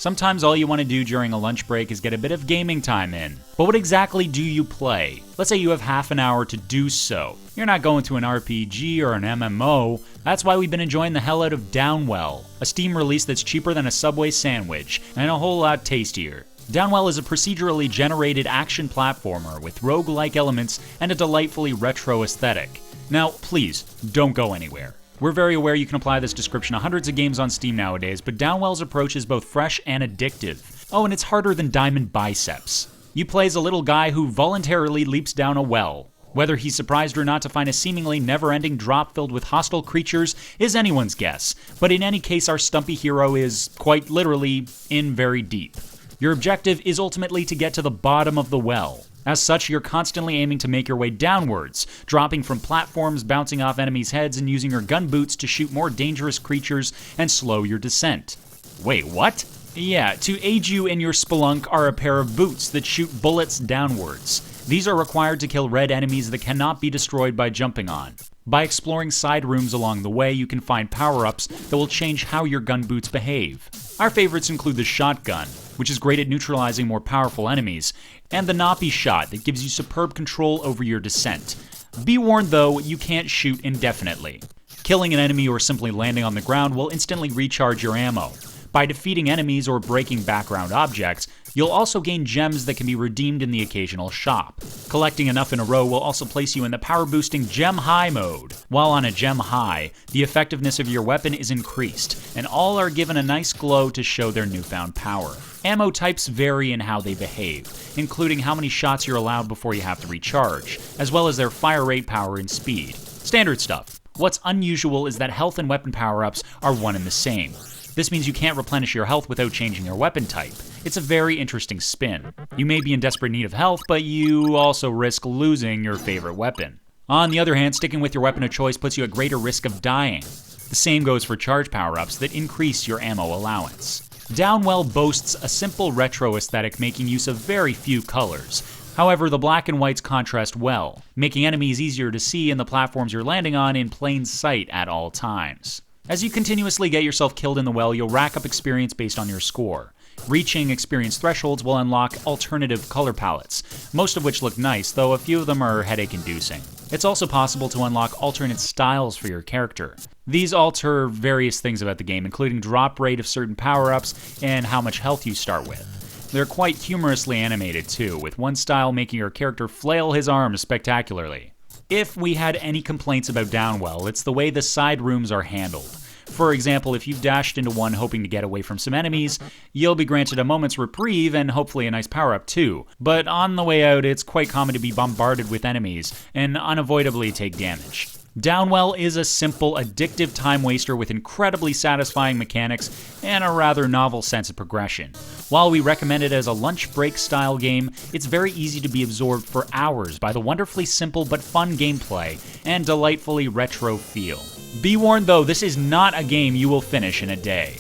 Sometimes all you want to do during a lunch break is get a bit of gaming time in. But what exactly do you play? Let's say you have half an hour to do so. You're not going to an RPG or an MMO. That's why we've been enjoying the hell out of Downwell, a Steam release that's cheaper than a Subway sandwich, and a whole lot tastier. Downwell is a procedurally generated action platformer with roguelike elements and a delightfully retro aesthetic. Now, please, don't go anywhere. We're very aware you can apply this description to hundreds of games on Steam nowadays, but Downwell's approach is both fresh and addictive. Oh, and it's harder than Diamond Biceps. You play as a little guy who voluntarily leaps down a well. Whether he's surprised or not to find a seemingly never-ending drop filled with hostile creatures is anyone's guess, but in any case our stumpy hero is, quite literally, in very deep. Your objective is ultimately to get to the bottom of the well. As such, you're constantly aiming to make your way downwards, dropping from platforms, bouncing off enemies' heads, and using your gun boots to shoot more dangerous creatures and slow your descent. Wait, what? Yeah, to aid you in your spelunk are a pair of boots that shoot bullets downwards. These are required to kill red enemies that cannot be destroyed by jumping on. By exploring side rooms along the way, you can find power-ups that will change how your gun boots behave. Our favorites include the shotgun, which is great at neutralizing more powerful enemies, and the Nappy shot that gives you superb control over your descent. Be warned though, you can't shoot indefinitely. Killing an enemy or simply landing on the ground will instantly recharge your ammo. By defeating enemies or breaking background objects, you'll also gain gems that can be redeemed in the occasional shop. Collecting enough in a row will also place you in the power-boosting Gem High mode. While on a Gem High, the effectiveness of your weapon is increased, and all are given a nice glow to show their newfound power. Ammo types vary in how they behave, including how many shots you're allowed before you have to recharge, as well as their fire rate, power, and speed. Standard stuff. What's unusual is that health and weapon power-ups are one and the same. This means you can't replenish your health without changing your weapon type. It's a very interesting spin. You may be in desperate need of health, but you also risk losing your favorite weapon. On the other hand, sticking with your weapon of choice puts you at greater risk of dying. The same goes for charge power-ups that increase your ammo allowance. Downwell boasts a simple retro aesthetic making use of very few colors. However, the black and whites contrast well, making enemies easier to see and the platforms you're landing on in plain sight at all times. As you continuously get yourself killed in the well, you'll rack up experience based on your score. Reaching experience thresholds will unlock alternative color palettes, most of which look nice, though a few of them are headache-inducing. It's also possible to unlock alternate styles for your character. These alter various things about the game, including drop rate of certain power-ups and how much health you start with. They're quite humorously animated too, with one style making your character flail his arms spectacularly. If we had any complaints about Downwell, it's the way the side rooms are handled. For example, if you've dashed into one hoping to get away from some enemies, you'll be granted a moment's reprieve and hopefully a nice power-up too. But on the way out, it's quite common to be bombarded with enemies and unavoidably take damage. Downwell is a simple, addictive time waster with incredibly satisfying mechanics and a rather novel sense of progression. While we recommend it as a lunch break style game, it's very easy to be absorbed for hours by the wonderfully simple but fun gameplay and delightfully retro feel. Be warned though, this is not a game you will finish in a day.